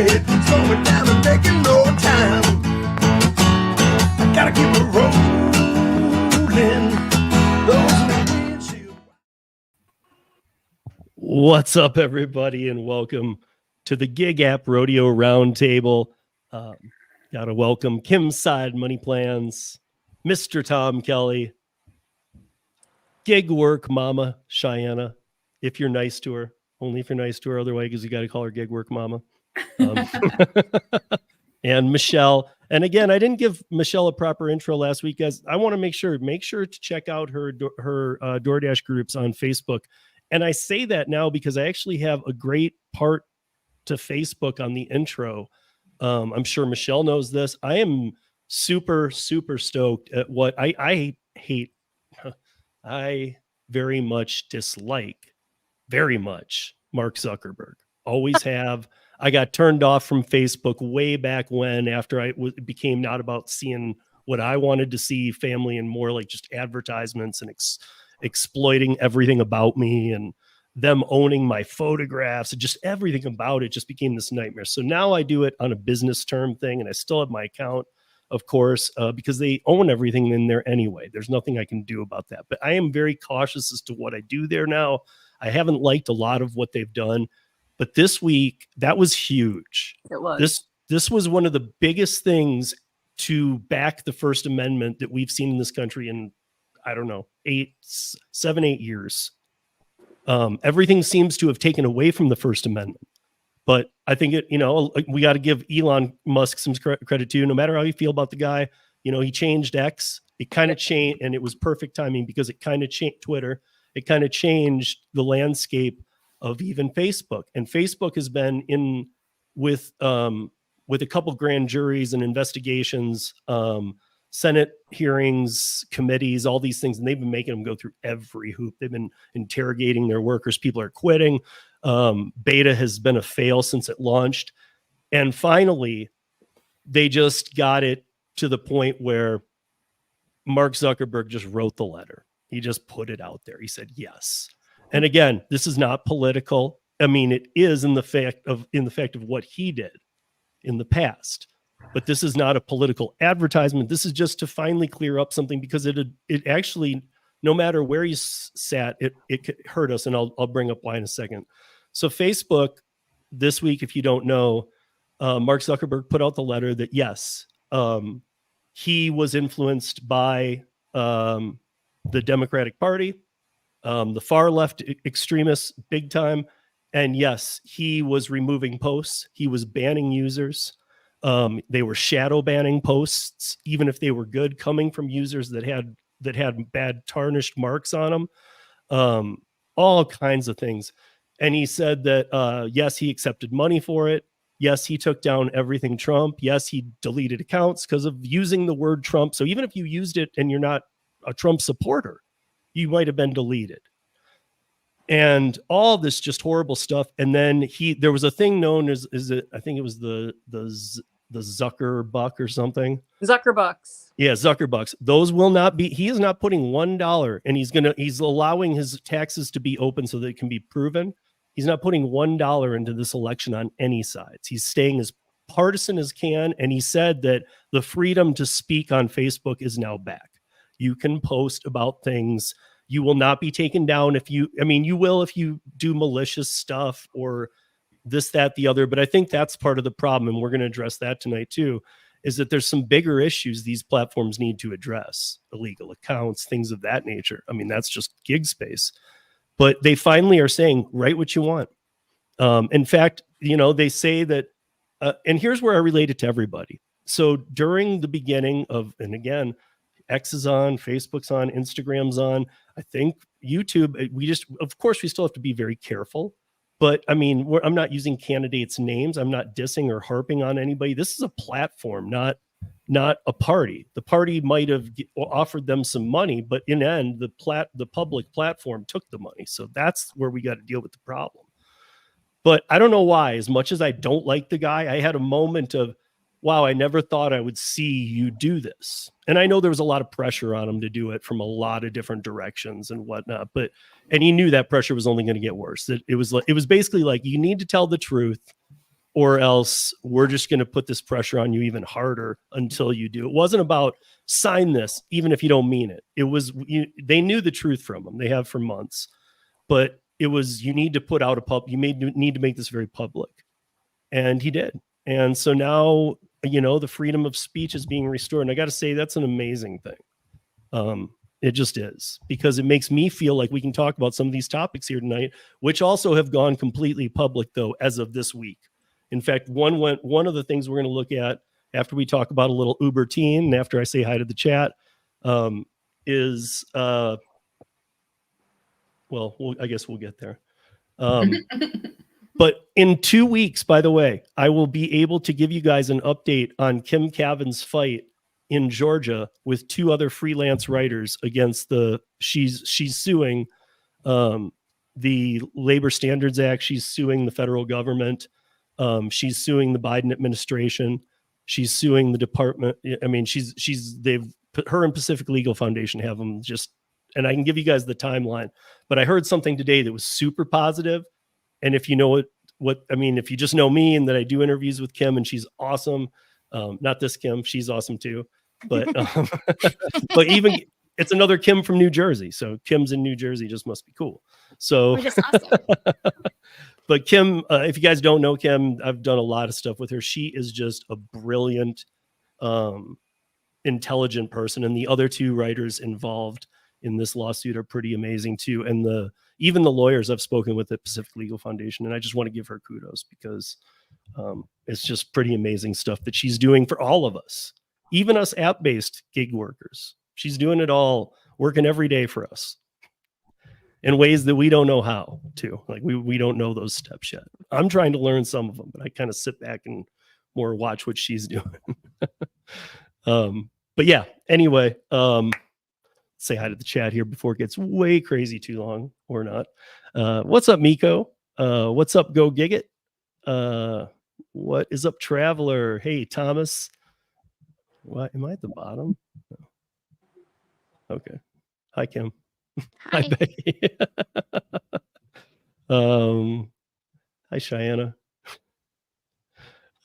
ahead, slowing down and making no time. I gotta keep it rolling. Those windshield. What's up, everybody, and welcome to the Gig App Rodeo Roundtable. Gotta welcome Kim's Side Money Plans, Mr. Tom Kelly, Gig Work Mama Cheyenne, if you're nice to her. Only if you're nice to her, otherwise, because you got to call her Gig Work Mama. And Michelle. And again, I didn't give Michelle a proper intro last week, guys. I want to make sure to check out her DoorDash groups on Facebook. And I say that now because I actually have a great part to Facebook on the intro. I'm sure Michelle knows this. I am super, super stoked at what I hate. I very much dislike Mark Zuckerberg. Always have. I got turned off from Facebook way back when, after it became not about seeing what I wanted to see, family, and more like just advertisements and exploiting everything about me and them owning my photographs and just everything about it just became this nightmare. So now I do it on a business term thing, and I still have my account, of course, because they own everything in there anyway. There's nothing I can do about that. But I am very cautious as to what I do there now. I haven't liked a lot of what they've done. But this week, that was huge. It was. This was one of the biggest things to back the First Amendment that we've seen in this country in, I don't know, 7, 8 years. Everything seems to have taken away from the First Amendment. But I think we got to give Elon Musk some credit too. No matter how you feel about the guy, he changed X. It kind of changed, and it was perfect timing because it kind of changed Twitter. It kind of changed the landscape of even Facebook. And Facebook has been in with a couple grand juries and investigations, Senate hearings, committees, all these things, and they've been making them go through every hoop. They've been interrogating their workers. People are quitting. Beta has been a fail since it launched. And finally, they just got it to the point where Mark Zuckerberg just wrote the letter. He just put it out there. He said, yes. And again, this is not political. I mean, it is in the fact of what he did in the past. But this is not a political advertisement. This is just to finally clear up something, because it actually, no matter where you sat, it could hurt us. And I'll bring up why in a second. So Facebook this week, if you don't know, Mark Zuckerberg put out the letter that, yes, he was influenced by the Democratic Party, the far left extremists, big time. And yes, he was removing posts. He was banning users. They were shadow banning posts, even if they were good, coming from users that had bad tarnished marks on them, all kinds of things. And he said that, yes, he accepted money for it. Yes, he took down everything Trump. Yes, he deleted accounts because of using the word Trump. So even if you used it and you're not a Trump supporter, you might have been deleted. And all this just horrible stuff. And then there was a thing known as I think it was the Zuckerbuck or something. Zuckerbucks. Yeah, Zuckerbucks. Those will not be. He is not putting $1, and he's allowing his taxes to be open so that it can be proven. He's not putting $1 into this election on any sides. He's staying as partisan as can, and he said that the freedom to speak on Facebook is now back. You can post about things. You will not be taken down you will if you do malicious stuff or this, that, the other. But I think that's part of the problem, and we're going to address that tonight too, is that there's some bigger issues these platforms need to address. Illegal accounts, things of that nature. I mean, that's just gig space. But they finally are saying, write what you want. In fact, they say that, and here's where I relate it to everybody. So during the beginning of, and again, X is on, Facebook's on, Instagram's on, I think YouTube, of course, we still have to be very careful. But I mean, I'm not using candidates' names. I'm not dissing or harping on anybody. This is a platform, not a party. The party might have offered them some money, but in the end, the public platform took the money. So that's where we got to deal with the problem. But I don't know why. As much as I don't like the guy, I had a moment of, wow, I never thought I would see you do this. And I know there was a lot of pressure on him to do it from a lot of different directions and whatnot. And he knew that pressure was only going to get worse. It was basically like, you need to tell the truth. or else we're just going to put this pressure on you even harder until you do. It wasn't about sign this, even if you don't mean it. It was, they knew the truth from them. They have for months, but it was, you need to put out you need to make this very public. And he did. And so now, the freedom of speech is being restored. And I got to say, that's an amazing thing. It just is, because it makes me feel like we can talk about some of these topics here tonight, which also have gone completely public though, as of this week. In fact, one of the things we're going to look at after we talk about a little Uber teen, and after I say hi to the chat, is I guess we'll get there. But in 2 weeks, by the way, I will be able to give you guys an update on Kim Cavan's fight in Georgia with 2 other freelance writers against she's suing the Labor Standards Act. She's suing the federal government. She's suing the Biden administration. She's suing the department. I mean, they've put her and Pacific Legal Foundation have them and I can give you guys the timeline, but I heard something today that was super positive. And if you know if you just know me and that I do interviews with Kim and she's awesome, not this Kim, she's awesome too, but, but even it's another Kim from New Jersey. So Kim's in New Jersey, just must be cool. So we're just awesome. But Kim, if you guys don't know Kim, I've done a lot of stuff with her. She is just a brilliant, intelligent person. And the other 2 writers involved in this lawsuit are pretty amazing too. And even the lawyers I've spoken with at Pacific Legal Foundation, and I just want to give her kudos because it's just pretty amazing stuff that she's doing for all of us, even us app-based gig workers. She's doing it all, working every day for us in ways that we don't know how to. Like we don't know those steps yet. I'm trying to learn some of them, but I kind of sit back and more watch what she's doing. But yeah, anyway, say hi to the chat here before it gets way crazy too long or not. What's up, Miko? What's up, Go Gig It? What is up, Traveler? Hey, Thomas. What, am I at the bottom? Okay. Hi, Kim. Hi. Hi, Becky. Hi, Cheyenne.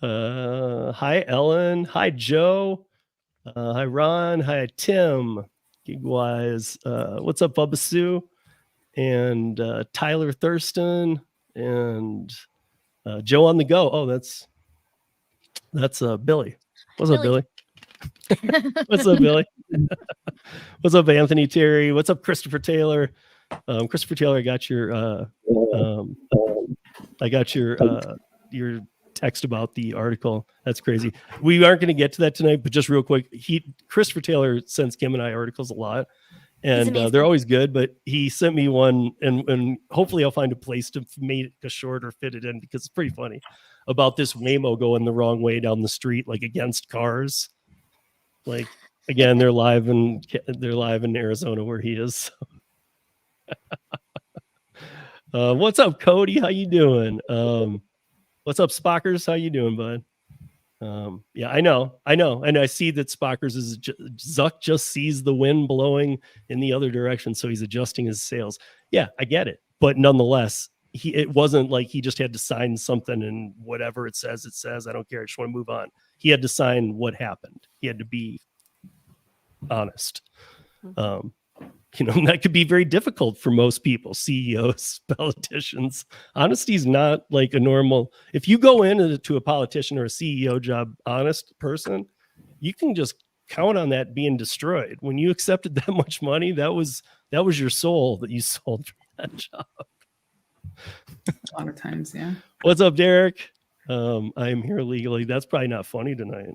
Hi, Ellen. Hi, Joe. Hi, Ron. Hi, Tim. Gigwise. What's up, Bubba Sue? And Tyler Thurston and Joe on the go. Oh, that's Billy. What's up, Billy? What's up, Billy? What's up, Anthony Terry? What's up, Christopher Taylor? Christopher Taylor, I got your your text about the article. That's crazy. We aren't going to get to that tonight, but just real quick, Christopher Taylor sends Kim and I articles a lot, and they're always good. But he sent me one, and hopefully I'll find a place to make it short or fit it in because it's pretty funny about this Waymo going the wrong way down the street, like against cars. Like again, they're live in Arizona where he is. What's up, Cody? How you doing? What's up, Spockers? How you doing, bud? Yeah, I know. And I see that Spockers is Zuck just sees the wind blowing in the other direction, so he's adjusting his sails. Yeah, I get it. But nonetheless, it wasn't like he just had to sign something and whatever it says, I don't care. I just want to move on. He had to sign what happened. He had to be honest. That could be very difficult for most people, CEOs, politicians. Honesty is not like a normal. If you go into a politician or a CEO job, honest person, you can just count on that being destroyed. When you accepted that much money, that was your soul that you sold for that job. A lot of times, yeah. What's up, Derek? I am here legally. That's probably not funny tonight.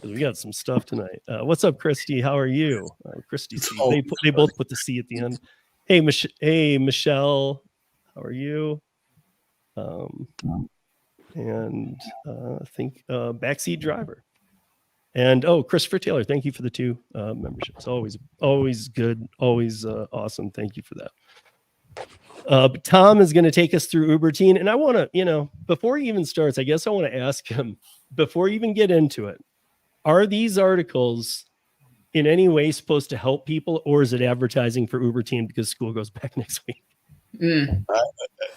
We got some stuff tonight. What's up, Christy? How are you? Christy C. They both put the C at the end. Hey, Michelle. How are you? And I think backseat driver. And Christopher Taylor, thank you for the 2 memberships. Always good, always awesome. Thank you for that. But Tom is going to take us through Uber Teen, and I want to, before he even starts, I guess I want to ask him before you even get into it. Are these articles in any way supposed to help people, or is it advertising for Uber Teen because school goes back next week?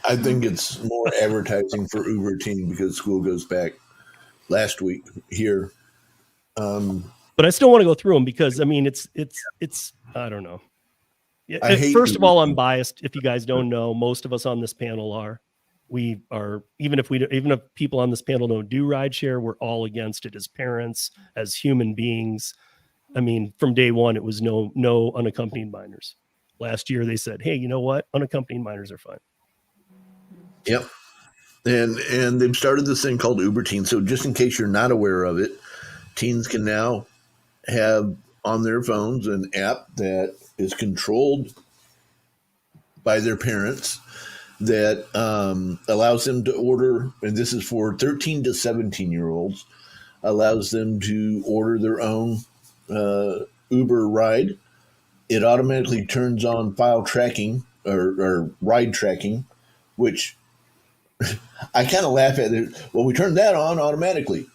I I think it's more advertising for Uber Teen because school goes back last week here. But I still want to go through them because I mean, it's I don't know. I hate First of Uber all, I'm Teen. biased. If you guys don't know, most of us on this panel are. We are, even if people on this panel don't do rideshare, we're all against it as parents, as human beings. I mean, from day one, it was no unaccompanied minors. Last year, they said, hey, you know what? Unaccompanied minors are fine. Yep. And they've started this thing called Uber Teen. So just in case you're not aware of it, teens can now have on their phones an app that is controlled by their parents that allows them to order, and this is for 13 to 17-year-olds, allows them to order their own Uber ride. It automatically turns on file tracking or ride tracking, which I kind of laugh at it. Well, we turned that on automatically.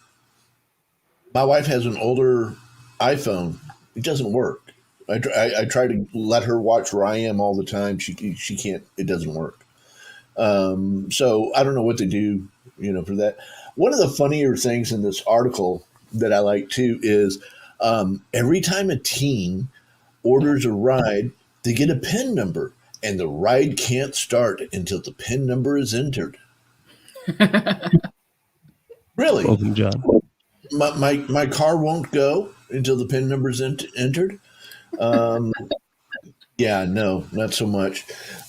My wife has an older iPhone. It doesn't work. I try to let her watch where I am all the time. She can't. It doesn't work. So I don't know what to do, for that. One of the funnier things in this article that I like too is every time a teen orders a ride, they get a PIN number, and the ride can't start until the PIN number is entered. Really? Welcome, John. My car won't go until the PIN number is entered. Yeah, no, not so much.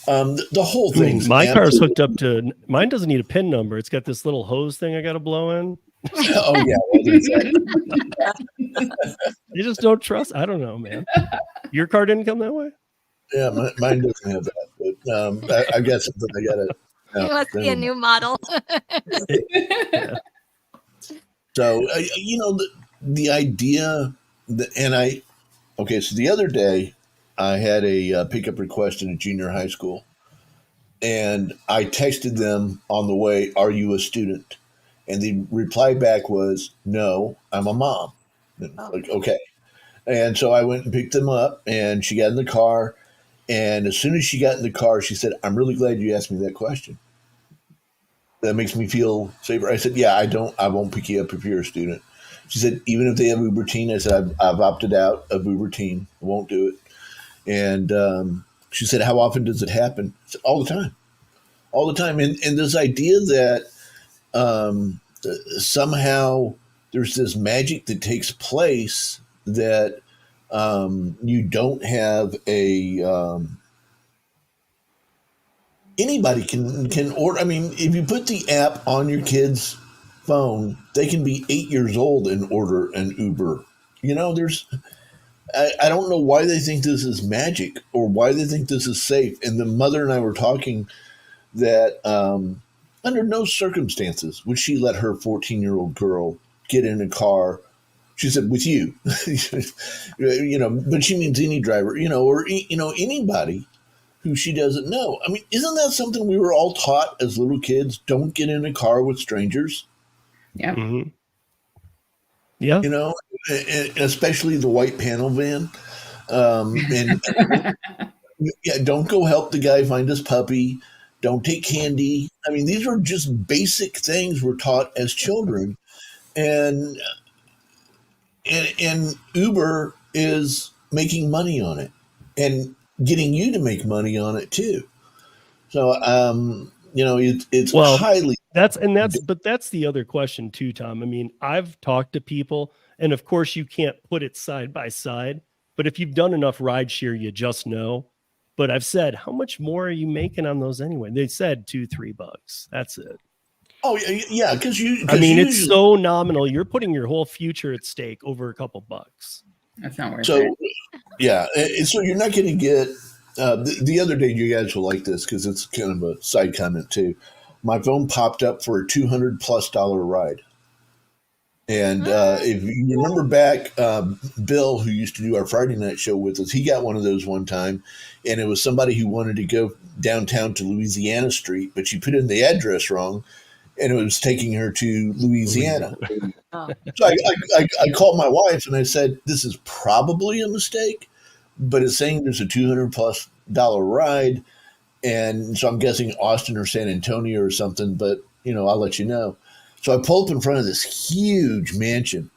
The whole thing. My car's hooked up to. Mine doesn't need a PIN number. It's got this little hose thing I got to blow in. Oh yeah, well, You just don't trust. I don't know, man. Your car didn't come that way. yeah, mine doesn't have that. But I guess I got it. It must be a new model. Yeah. So the idea that, so the other day I had a pickup request in a junior high school, and I texted them on the way, "Are you a student?" And the reply back was, "No, I'm a mom." Like, okay. And so I went and picked them up, and she got in the car. And as soon as she got in the car, she said, "I'm really glad you asked me that question. That makes me feel safer." I said, "Yeah, I won't pick you up if you're a student." She said, "Even if they have Uber Teen?" I said, I've opted out of Uber Teen. I won't do it. And she said, "How often does it happen?" I said, "All the time. All the time." And this idea that somehow there's this magic that takes place that you don't have anybody can order. I mean, if you put the app on your kid's phone, they can be 8 years old and order an Uber. I don't know why they think this is magic or why they think this is safe. And the mother and I were talking that under no circumstances would she let her 14-year-old girl get in a car. She said, "With you," but she means any driver, or anybody who she doesn't know. I mean, isn't that something we were all taught as little kids? Don't get in a car with strangers. Yeah. Mm-hmm. Yeah. And especially the white panel van. And yeah, don't go help the guy find his puppy. Don't take candy. I mean, these are just basic things we're taught as children. And Uber is making money on it and getting you to make money on it too. So, it's highly. That's the other question too, Tom. I mean, I've talked to people, and of course you can't put it side by side, but if you've done enough rideshare, you just know. But I've said, how much more are you making on those anyway? They said $2-3. That's it. Oh yeah, because it's so nominal. You're putting your whole future at stake over a couple bucks. That's not worth So, it. yeah, and so you're not going to get. The other day, you guys will like this because it's kind of a side comment too. My phone popped up for a $200+ ride, and if you remember back, Bill, who used to do our Friday night show with us, he got one of those one time, and it was somebody who wanted to go downtown to Louisiana Street, but she put in the address wrong, and it was taking her to Louisiana. Oh. So I called my wife and I said, "This is probably a mistake, but it's saying there's a $200+ ride." And so I'm guessing Austin or San Antonio or something, but I'll let you know. So I pull up in front of this huge mansion.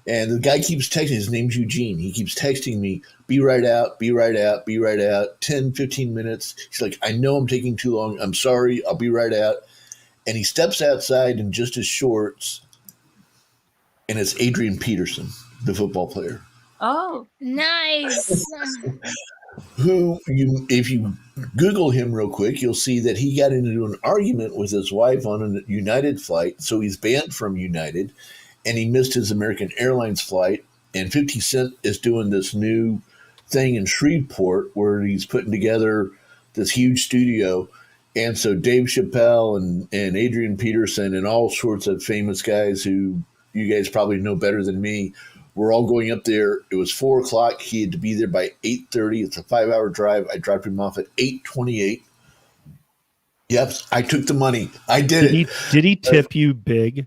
And the guy keeps texting. His name's Eugene. He keeps texting me, be right out, be right out, be right out. 10, 15 minutes. He's like, I know I'm taking too long. I'm sorry. I'll be right out. And he steps outside in just his shorts. And it's Adrian Peterson, the football player. Oh, nice. Who, if you Google him real quick, you'll see that he got into an argument with his wife on a United flight. So he's banned from United. And he missed his American Airlines flight. And 50 Cent is doing this new thing in Shreveport where he's putting together this huge studio. And so Dave Chappelle and Adrian Peterson and all sorts of famous guys who you guys probably know better than me, we're all going up there. It was 4:00. He had to be there by 8:30. It's a 5-hour drive. I dropped him off at 8:28. Yep, I took the money. I did it. Did he tip you big?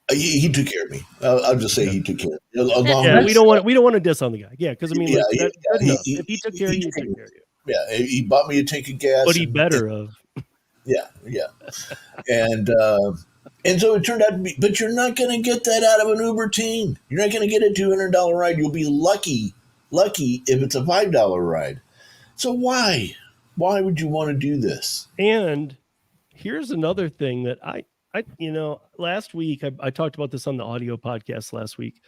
He took care of me. I'll just say he took care of me. Yeah, we don't want to diss on the guy. Yeah, because I mean, that's good enough. If he took care of you, he took care of you. Yeah, he bought me a tank of gas. But he better have. Yeah. And so it turned out to be, but you're not going to get that out of an Uber teen. You're not going to get a $200 ride. You'll be lucky if it's a $5 ride. So why would you want to do this? And here's another thing that I last week I talked about this on the audio podcast last week.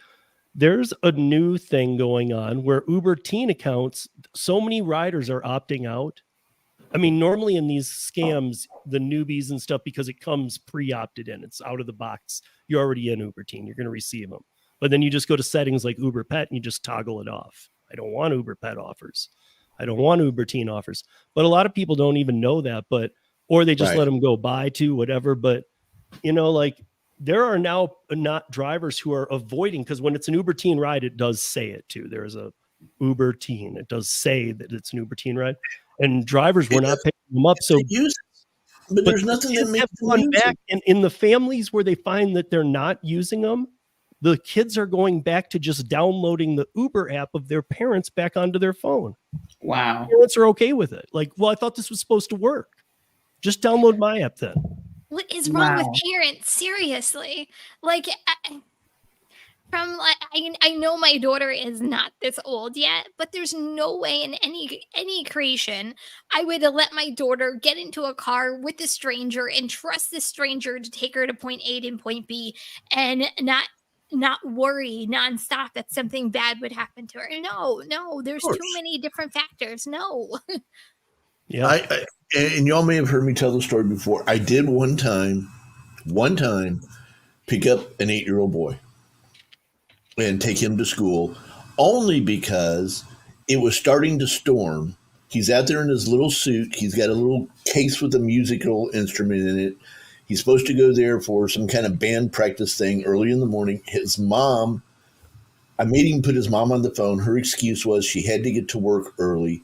There's a new thing going on where Uber teen accounts, so many riders are opting out. I mean, normally in these scams, the newbies and stuff, because it comes pre-opted in, it's out of the box. You're already in Uber teen. You're going to receive them. But then you just go to settings like Uber Pet and you just toggle it off. I don't want Uber Pet offers. I don't want Uber teen offers. But a lot of people don't even know that, or they just let them go by to whatever. But, there are now not drivers who are avoiding, because when it's an Uber teen ride, it does say it too. There's a Uber teen. It does say that it's an Uber teen ride. And drivers were not picking them up. So, but there's nothing that makes them gone back. And in the families where they find that they're not using them, the kids are going back to just downloading the Uber app of their parents back onto their phone. Wow. Parents are okay with it. Like, well, I thought this was supposed to work. Just download my app then. What is wrong with parents? Seriously. I know my daughter is not this old yet, but there's no way in any creation I would let my daughter get into a car with a stranger and trust this stranger to take her to point A and point B and not worry nonstop that something bad would happen to her. No, there's too many different factors. No. Yeah. And y'all may have heard me tell the story before. I did one time pick up an 8-year-old boy and take him to school only because it was starting to storm. He's out there in his little suit. He's got a little case with a musical instrument in it. He's supposed to go there for some kind of band practice thing early in the morning. His mom, I made him put his mom on the phone. Her excuse was she had to get to work early.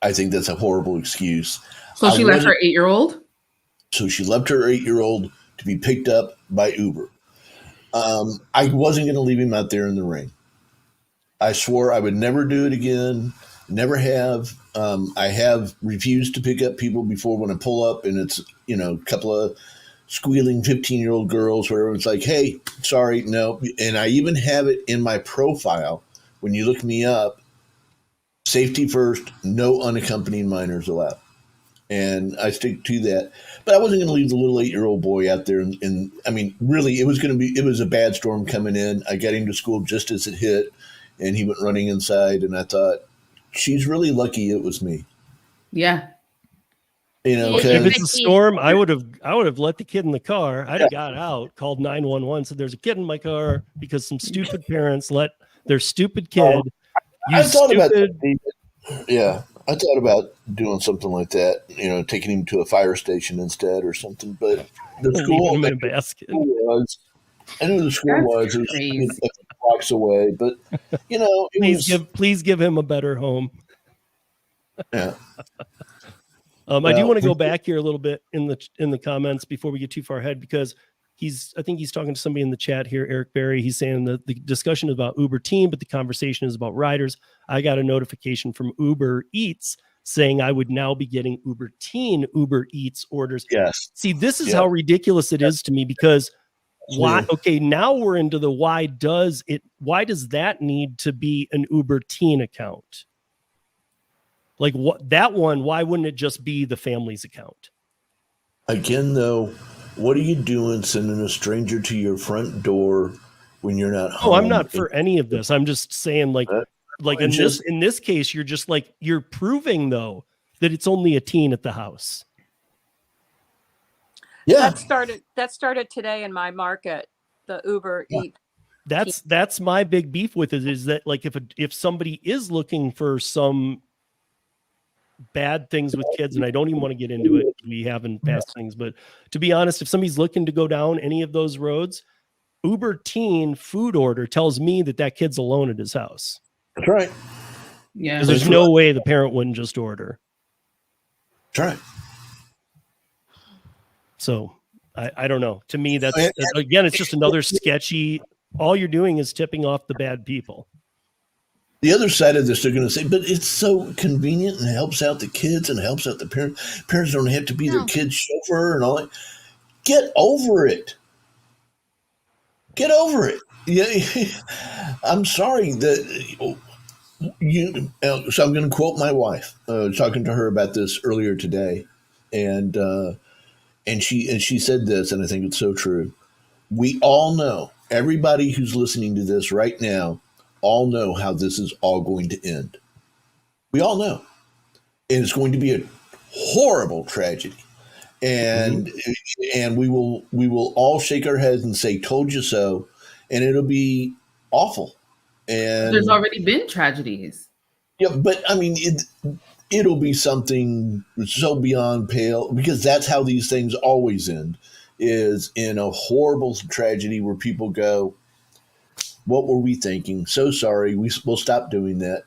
I think that's a horrible excuse. So she left her 8-year-old? So she left her 8-year-old to be picked up by Uber. I wasn't going to leave him out there in the rain. I swore I would never do it again. Never have. I have refused to pick up people before when I pull up and it's, a couple of squealing 15-year-old girls where it's like, hey, sorry, no. And I even have it in my profile. When you look me up, safety first, no unaccompanied minors allowed. And I stick to that. But I wasn't going to leave the little 8-year-old boy out there. And I mean, really, it was a bad storm coming in. I got him to school just as it hit, and he went running inside. And I thought, she's really lucky it was me. Yeah. If it's a storm, I would have let the kid in the car. I'd have got out, called 911, said there's a kid in my car because some stupid parents let their stupid kid. I thought about that, David. Yeah, I thought about doing something like that. Taking him to a fire station instead or something. But the school, him in a basket. I knew the school was. It was a few blocks away, but please give him a better home. Yeah. I do want to go back here a little bit in the comments before we get too far ahead, because I think he's talking to somebody in the chat here, Eric Berry. He's saying that the discussion is about Uber Teen, but the conversation is about riders. I got a notification from Uber Eats saying I would now be getting Uber Teen Uber Eats orders. Yes. See, this is how ridiculous it is to me, because why? Okay, now we're into the why does that need to be an Uber Teen account? Like what that one, why wouldn't it just be the family's account? Again, though, what are you doing sending a stranger to your front door when you're not home? Oh, I'm not for any of this. I'm just saying, like in this case, you're just like, you're proving though that it's only a teen at the house. Yeah, that started today in my market. The Uber Eats. That's my big beef with it, is that like if somebody is looking for some bad things with kids, and I don't even want to get into it, we haven't passed things, but to be honest, if somebody's looking to go down any of those roads, Uber Teen food order tells me that kid's alone at his house. that's right. Yeah. Because there's no way the parent wouldn't just order. That's right. So I don't know. To me, that's again, it's just another sketchy. All you're doing is tipping off the bad people. The other side of this, they're going to say, but it's so convenient and it helps out the kids and it helps out the parents. Parents don't have to be their kid's chauffeur and all that. Get over it. Get over it. Yeah, I'm sorry that so I'm going to quote my wife, talking to her about this earlier today. And she said this, and I think it's so true. We all know, everybody who's listening to this right now, all know how this is all going to end. We all know. And it's going to be a horrible tragedy. And and we will all shake our heads and say, told you so. And it'll be awful. And there's already been tragedies. Yeah, but I mean, it'll be something so beyond pale, because that's how these things always end, is in a horrible tragedy where people go, what were we thinking? So sorry. We'll stop doing that.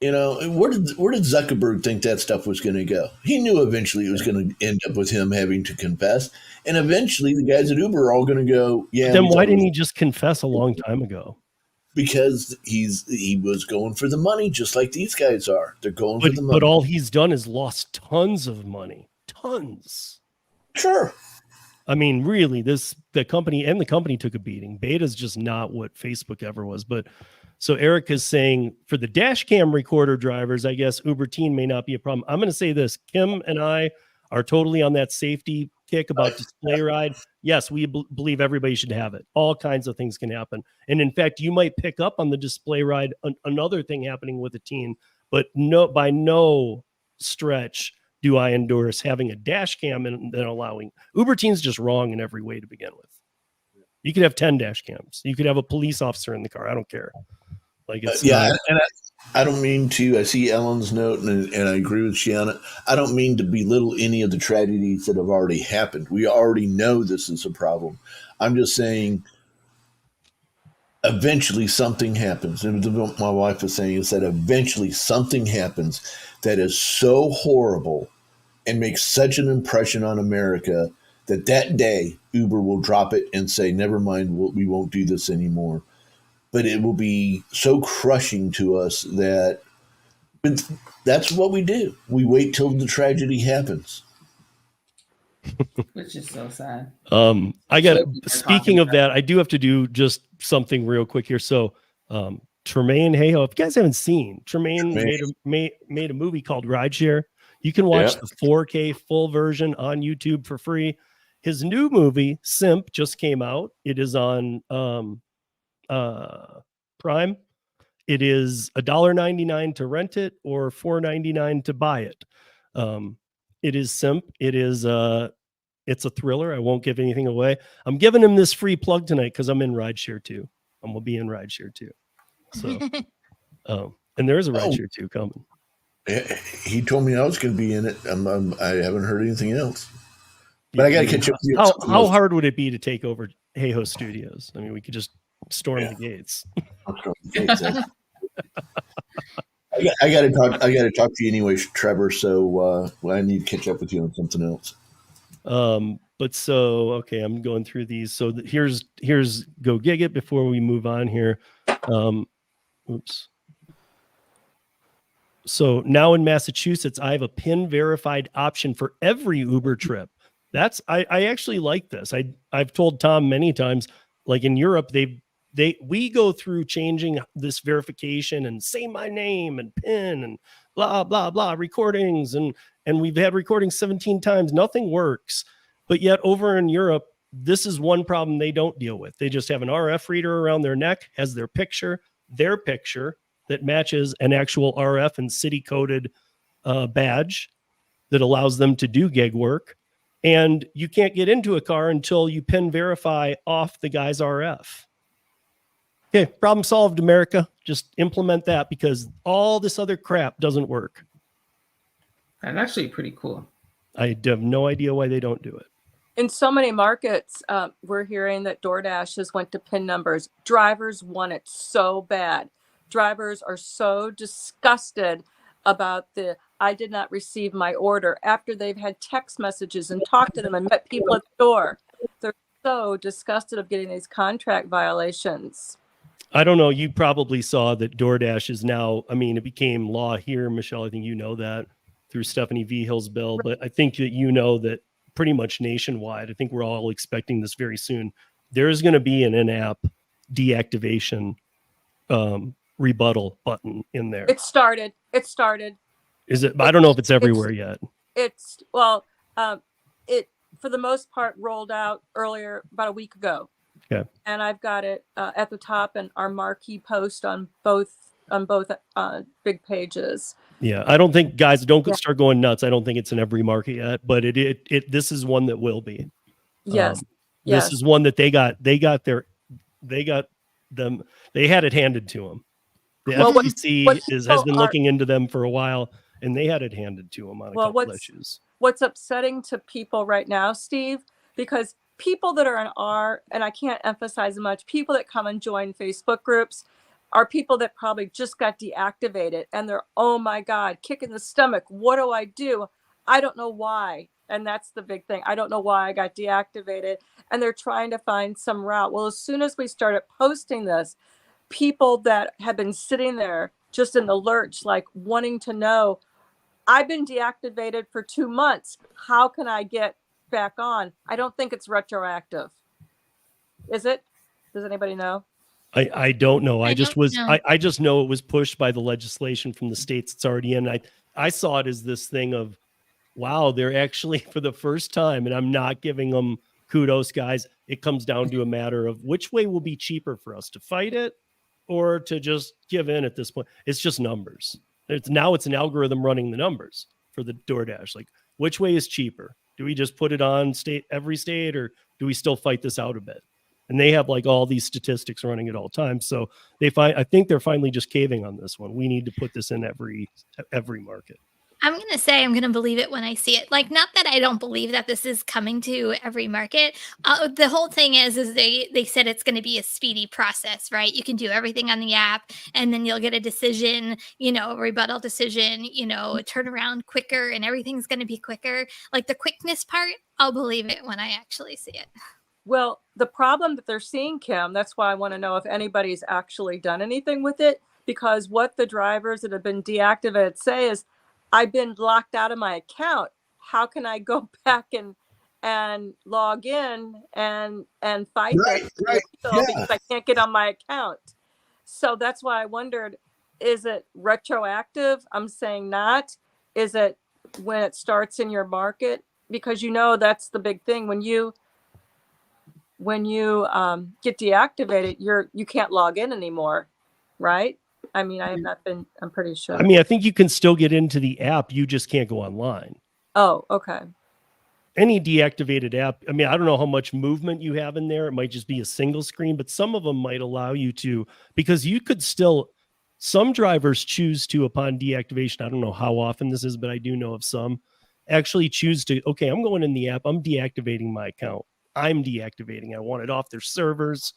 You know, where did Zuckerberg think that stuff was going to go? He knew eventually it was going to end up with him having to confess. And eventually the guys at Uber are all going to go, yeah. Then why didn't he just confess a long time ago? Because he was going for the money, just like these guys are. They're going for the money. But all he's done is lost tons of money. Tons. Sure. I mean, really, the company took a beating. Beta's just not what Facebook ever was. But so Eric is saying, for the dash cam recorder drivers, I guess Uber Teen may not be a problem. I'm going to say this. Kim and I are totally on that safety kick about display ride. Yes, we believe everybody should have it. All kinds of things can happen. And in fact, you might pick up on the display ride, another thing happening with a teen, but by no stretch do I endorse having a dash cam and then allowing. Uber Teen's just wrong in every way to begin with. You could have 10 dash cams. You could have a police officer in the car. I don't care. Like it's I don't mean to. I see Ellen's note, and I agree with Shiana. I don't mean to belittle any of the tragedies that have already happened. We already know this is a problem. I'm just saying, eventually something happens. And what my wife was saying is that eventually something happens that is so horrible and makes such an impression on America that day Uber will drop it and say, never mind, we won't do this anymore. But it will be so crushing to us that that's what we do. We wait till the tragedy happens. Which is so sad. Speaking of that, I do have to do just something real quick here. So Tremaine Hayhoe, if you guys haven't seen, Tremaine made a movie called Rideshare. You can watch the 4K full version on YouTube for free. His new movie, Simp, just came out. It is on Prime. It is $1.99 to rent it or $4.99 to buy it. It is Simp. It is it's a thriller. I won't give anything away. I'm giving him this free plug tonight because I'm in Rideshare 2. I'm gonna be in Rideshare 2. So and there is a Rideshare 2 coming. He told me I was going to be in it. I haven't heard anything else. But I got to catch up with you. How hard would it be to take over Hayhoe Studios? I mean, we could just storm the gates. I got to talk to you anyway, Trevor. So I need to catch up with you on something else. But so okay, I'm going through these. So here's Go Gig It before we move on here. Oops. So now in Massachusetts, I have a PIN verified option for every Uber trip. I actually like this. I've told Tom many times, like in Europe, we go through changing this verification and say my name and PIN and blah blah blah recordings, and we've had recordings 17 times. Nothing works. But yet over in Europe, this is one problem they don't deal with. They just have an RF reader around their neck, has their picture that matches an actual RF and city coded badge that allows them to do gig work. And you can't get into a car until you PIN verify off the guy's RF. Okay, problem solved, America. Just implement that, because all this other crap doesn't work. That's actually pretty cool. I have no idea why they don't do it. In so many markets, we're hearing that DoorDash has went to PIN numbers. Drivers want it so bad. Drivers are so disgusted about I did not receive my order after they've had text messages and talked to them and met people at the door. They're so disgusted of getting these contract violations. I don't know. You probably saw that DoorDash is now, I mean, it became law here, Michelle. I think you know that through Stephanie Vihill's bill, but I think that you know that pretty much nationwide, I think we're all expecting this very soon. There's going to be an in-app deactivation rebuttal button in there. It started. Is it? I don't know if it's everywhere yet. It for the most part rolled out earlier, about a week ago. Okay. And I've got it at the top and our marquee post on both big pages. Yeah, I don't think, guys, don't start going nuts. I don't think it's in every market yet, but this is one that will be. Yes. This is one that they had it handed to them. The FTC has been looking into them for a while, and they had it handed to them on a couple issues. What's upsetting to people right now, Steve, because people that are in and I can't emphasize much, people that come and join Facebook groups are people that probably just got deactivated and they're, oh my God, kick in the stomach. What do I do? I don't know why. And that's the big thing. I don't know why I got deactivated. And they're trying to find some route. Well, as soon as we started posting this, people that have been sitting there just in the lurch, like wanting to know, I've been deactivated for 2 months. How can I get back on? I don't think it's retroactive. Is it? Does anybody know? I don't know. I just know it was pushed by the legislation from the states it's already in. I saw it as this thing of, wow, they're actually, for the first time, and I'm not giving them kudos, guys. It comes down to a matter of which way will be cheaper for us, to fight it or to just give in at this point. It's just numbers. It's an algorithm running the numbers for the DoorDash. Like, which way is cheaper? Do we just put it on every state, or do we still fight this out a bit? And they have like all these statistics running at all times. So I think they're finally just caving on this one. We need to put this in every market. I'm going to say I'm going to believe it when I see it. Like, not that I don't believe that this is coming to every market. The whole thing is they said it's going to be a speedy process, right? You can do everything on the app and then you'll get a decision, a rebuttal decision, a turnaround quicker, and everything's going to be quicker. Like the quickness part, I'll believe it when I actually see it. Well, the problem that they're seeing, Kim, that's why I want to know if anybody's actually done anything with it, because what the drivers that have been deactivated say is, I've been locked out of my account. How can I go back and log in and fight this because I can't get on my account? So that's why I wondered, is it retroactive? I'm saying not. Is it when it starts in your market? Because that's the big thing. When you get deactivated, you can't log in anymore, right? I mean, I have not been, I'm pretty sure. I mean, I think you can still get into the app. You just can't go online. Oh, okay. Any deactivated app. I mean, I don't know how much movement you have in there. It might just be a single screen, but some of them might allow you to, because you could still, some drivers choose to, upon deactivation, I don't know how often this is, but I do know of some actually choose to, okay, I'm going in the app. I'm deactivating my account. I'm deactivating. I want it off their servers.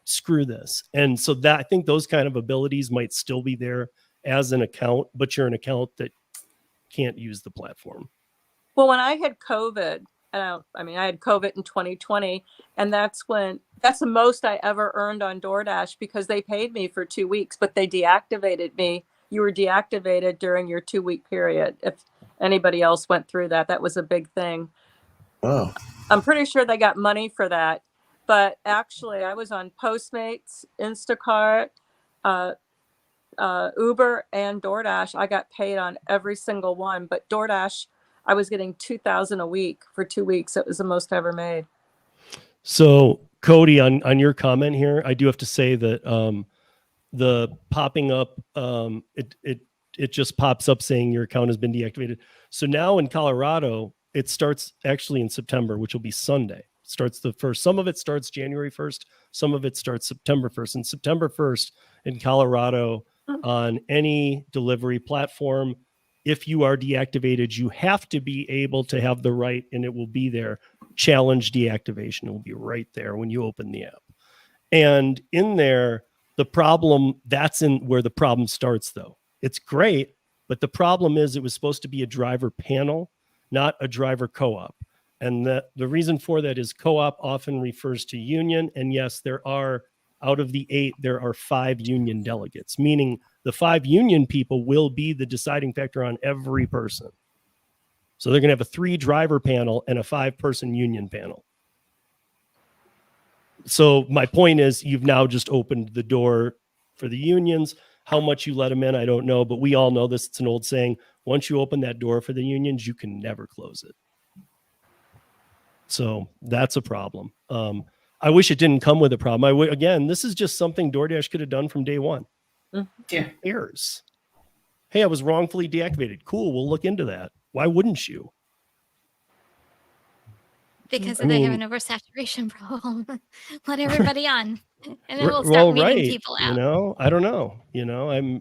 Screw this. And so that, I think those kind of abilities might still be there as an account, but you're an account that can't use the platform. Well, when I had COVID, I had COVID in 2020, and that's the most I ever earned on DoorDash, because they paid me for 2 weeks, but they deactivated me you were deactivated during your 2-week period. If anybody else went through that, that was a big thing. Wow. I'm pretty sure they got money for that. But actually, I was on Postmates, Instacart, Uber, and DoorDash. I got paid on every single one. But DoorDash, I was getting $2,000 a week for 2 weeks. It was the most I ever made. So Cody, on your comment here, I do have to say that the popping up, it just pops up saying your account has been deactivated. So now in Colorado, it starts actually in September, which will be Sunday. Starts the first. Some of it starts January 1st. Some of it starts September 1st. And September 1st in Colorado, on any delivery platform, if you are deactivated, you have to be able to have the right, and it will be there, challenge deactivation. It will be right there when you open the app. And in there, the problem, that's in where the problem starts, though. It's great, but the problem is it was supposed to be a driver panel, not a driver co-op. And the reason for that is co-op often refers to union. And yes, there are, out of the 8, there are 5 union delegates, meaning the 5 union people will be the deciding factor on every person. So they're going to have a 3 driver panel and a 5-person union panel. So my point is, you've now just opened the door for the unions. How much you let them in, I don't know, but we all know this. It's an old saying. Once you open that door for the unions, you can never close it. So that's a problem. I wish it didn't come with a problem. Again, this is just something DoorDash could have done from day one. Yeah. Errors. Hey, I was wrongfully deactivated. Cool, we'll look into that. Why wouldn't you? Because they have an oversaturation problem. Let everybody on, and then we'll start Well, weeding right. people out. You know, I don't know. You know,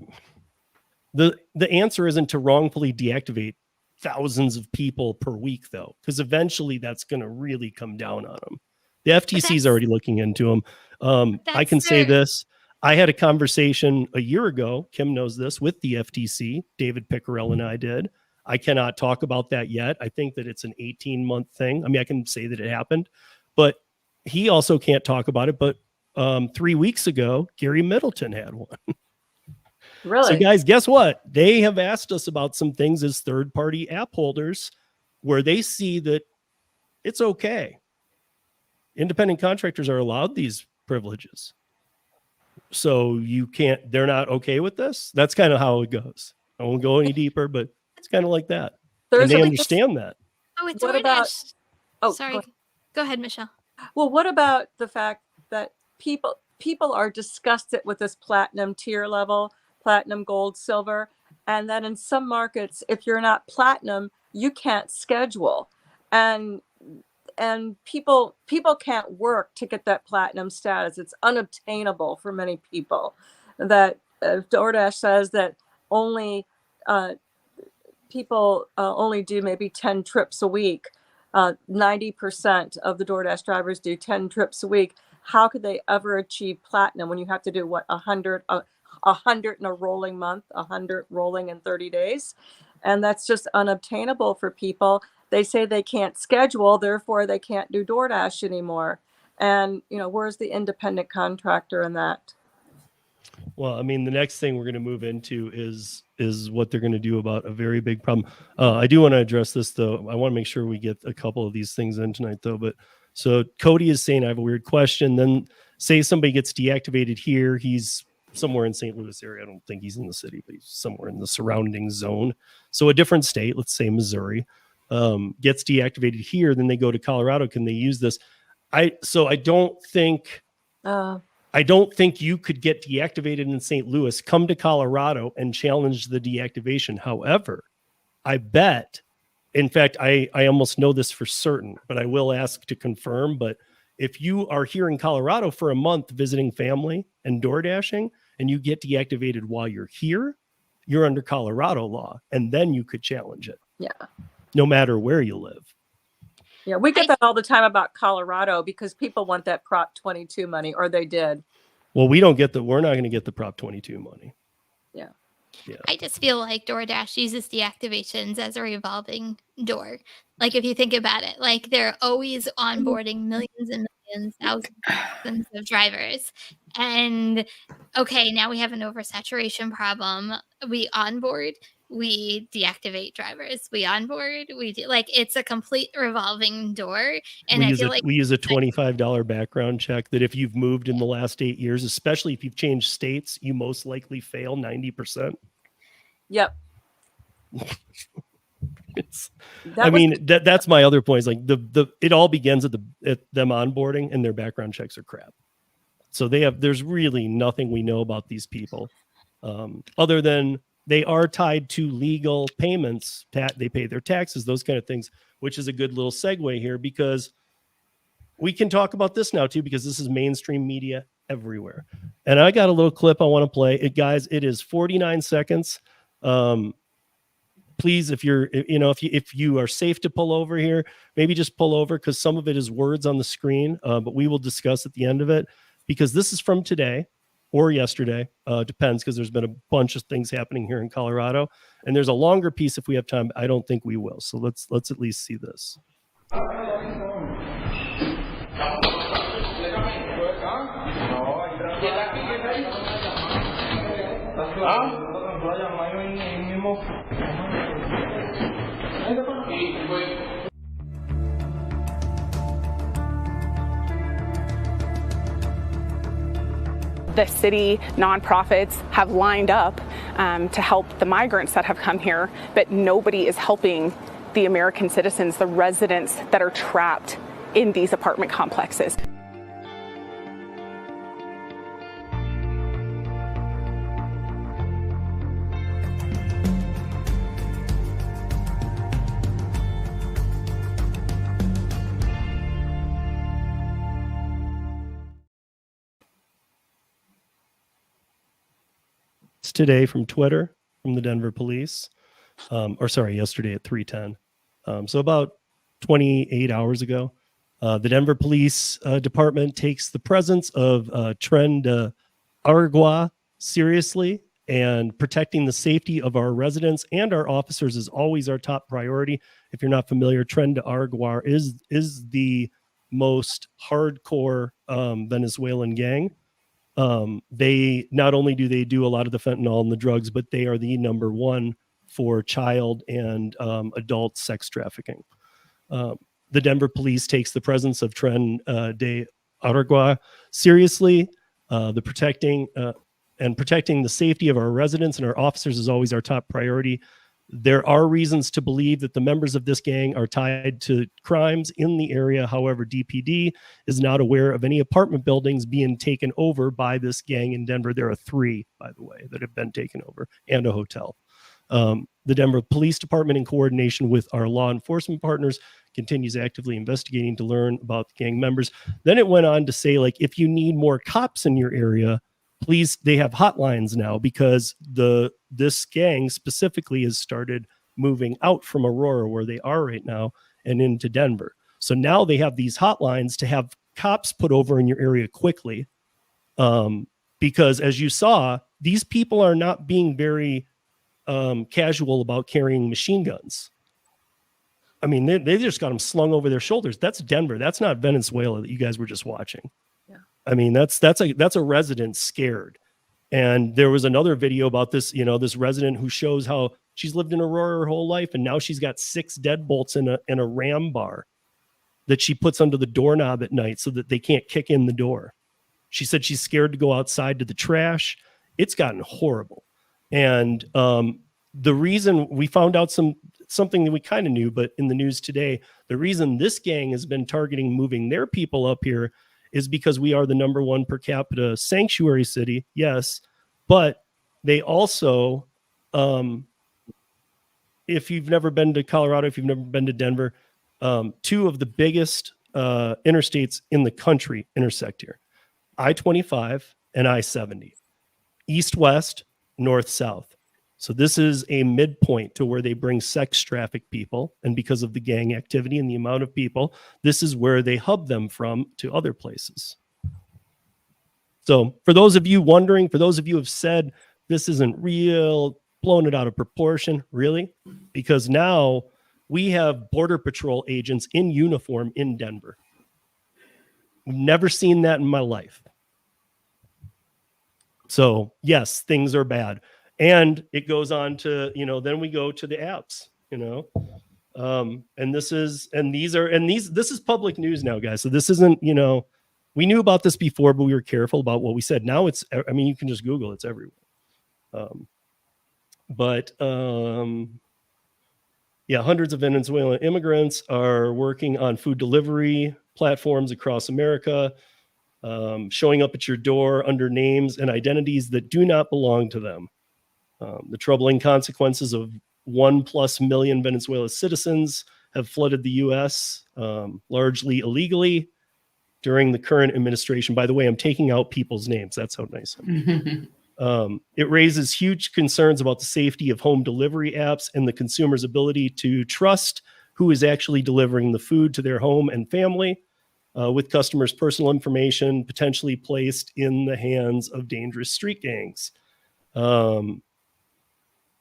the answer isn't to wrongfully deactivate thousands of people per week, though, because eventually that's going to really come down on them. The FTC is already looking into them. I can say this. I had a conversation a year ago, Kim knows this, with the FTC. David Pickerel and I did. I cannot talk about that yet. I think that it's an 18-month thing. I mean, I can say that it happened, but he also can't talk about it. But 3 weeks ago, Gary Middleton had one. Really? So guys, guess what? They have asked us about some things as third-party app holders where they see that it's okay. Independent contractors are allowed these privileges. So you can't, they're not okay with this. That's kind of how it goes. I won't go any deeper, but it's kind of like that. And they understand that. Oh, it's What DoorDash. about- Oh, Sorry. Go ahead, Michelle. Well, what about the fact that people are disgusted with this platinum tier level, platinum, gold, silver, and that in some markets, if you're not platinum, you can't schedule, and people can't work to get that platinum status. It's unobtainable for many people. That DoorDash says that only people only do maybe 10 trips a week. 90% of the DoorDash drivers do 10 trips a week. How could they ever achieve platinum when you have to do 100 in a rolling month, 100 rolling in 30 days? And that's just unobtainable for people. They say they can't schedule, therefore they can't do DoorDash anymore. And, where's the independent contractor in that? Well, I mean, the next thing we're going to move into is what they're going to do about a very big problem. I do want to address this, though. I want to make sure we get a couple of these things in tonight, though. But so Cody is saying, I have a weird question. Then say somebody gets deactivated here. He's somewhere in St. Louis area. I don't think he's in the city, but he's somewhere in the surrounding zone. So a different state, let's say Missouri, gets deactivated here. Then they go to Colorado. Can they use this? I don't think you could get deactivated in St. Louis, come to Colorado and challenge the deactivation. However, I bet, in fact, I almost know this for certain, but I will ask to confirm. But if you are here in Colorado for a month visiting family and door dashing and you get deactivated while you're here, you're under Colorado law, and then you could challenge it. Yeah. No matter where you live. Yeah, we get that all the time about Colorado because people want that Prop 22 money, or they did. Well, we're not going to get the Prop 22 money. Yeah. I just feel like DoorDash uses deactivations as a revolving door. Like if you think about it, like they're always onboarding millions and thousands of drivers. And okay, now we have an oversaturation problem. We onboard, we deactivate drivers. We onboard, like it's a complete revolving door. And I feel like we use a $25 background check that if you've moved in the last 8 years, especially if you've changed states, you most likely fail 90%. Yep. That's my other point. Is like it all begins at them onboarding, and their background checks are crap. So there's really nothing we know about these people, other than they are tied to legal payments. They pay their taxes, those kind of things, which is a good little segue here, because we can talk about this now too, because this is mainstream media everywhere. And I got a little clip I want to play. Guys, it is 49 seconds. Please, if you are safe to pull over here, maybe just pull over, because some of it is words on the screen, but we will discuss at the end of it, because this is from today or yesterday. Depends, because there's been a bunch of things happening here in Colorado, and there's a longer piece if we have time. I don't think we will. So let's at least see this. The city nonprofits have lined up to help the migrants that have come here, but nobody is helping the American citizens, the residents that are trapped in these apartment complexes. Today from Twitter, from the Denver police, yesterday at 3:10. So about 28 hours ago, the Denver Police Department takes the presence of Tren de Aragua seriously, and protecting the safety of our residents and our officers is always our top priority. If you're not familiar, Tren de Aragua is the most hardcore Venezuelan gang. They not only do they do a lot of the fentanyl and the drugs, but they are the number one for child and adult sex trafficking. The Denver police takes the presence of Tren de Aragua seriously. Protecting the safety of our residents and our officers is always our top priority. There are reasons to believe that the members of this gang are tied to crimes in the area. However, DPD is not aware of any apartment buildings being taken over by this gang in Denver. There are 3, by the way, that have been taken over, and a hotel. The Denver Police Department, in coordination with our law enforcement partners, continues actively investigating to learn about the gang members. Then it went on to say, like, if you need more cops in your area, please, they have hotlines now, because this gang specifically has started moving out from Aurora, where they are right now, and into Denver. So now they have these hotlines to have cops put over in your area quickly, because as you saw, these people are not being very casual about carrying machine guns. I mean, they just got them slung over their shoulders. That's Denver. That's not Venezuela that you guys were just watching. I mean, that's a resident scared. And there was another video about this, this resident who shows how she's lived in Aurora her whole life, and now she's got 6 deadbolts in a ram bar that she puts under the doorknob at night so that they can't kick in the door. She said she's scared to go outside to the trash. It's gotten horrible. And the reason we found out something that we kind of knew, but in the news today, the reason this gang has been targeting moving their people up here is because we are the number 1 per capita sanctuary city. Yes. But they also, if you've never been to Colorado, if you've never been to Denver, 2 of the biggest interstates in the country intersect here. I-25 and I-70. East-west, north-south. So this is a midpoint to where they bring sex traffic people. And because of the gang activity and the amount of people, this is where they hub them from to other places. So for those of you wondering, for those of you who have said this isn't real, blown it out of proportion, really? Because now we have Border Patrol agents in uniform in Denver. Never seen that in my life. So yes, things are bad. And it goes on to, then we go to the apps, and this is public news now, guys. So this isn't, we knew about this before, but we were careful about what we said. Now you can just Google, it's everywhere. Hundreds of Venezuelan immigrants are working on food delivery platforms across America, showing up at your door under names and identities that do not belong to them. The troubling consequences of 1+ million Venezuela citizens have flooded the U.S., largely illegally, during the current administration. By the way, I'm taking out people's names. That's how nice I'm it raises huge concerns about the safety of home delivery apps and the consumer's ability to trust who is actually delivering the food to their home and family, with customers' personal information potentially placed in the hands of dangerous street gangs.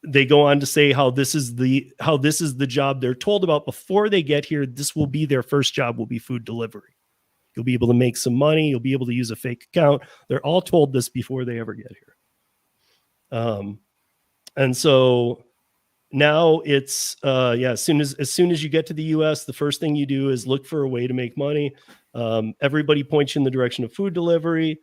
They go on to say how this is the job they're told about before they get here. This will be their first job, will be food delivery. You'll be able to make some money. You'll be able to use a fake account. They're all told this before they ever get here. And so now it's, as soon as you get to the US, the first thing you do is look for a way to make money. Everybody points you in the direction of food delivery.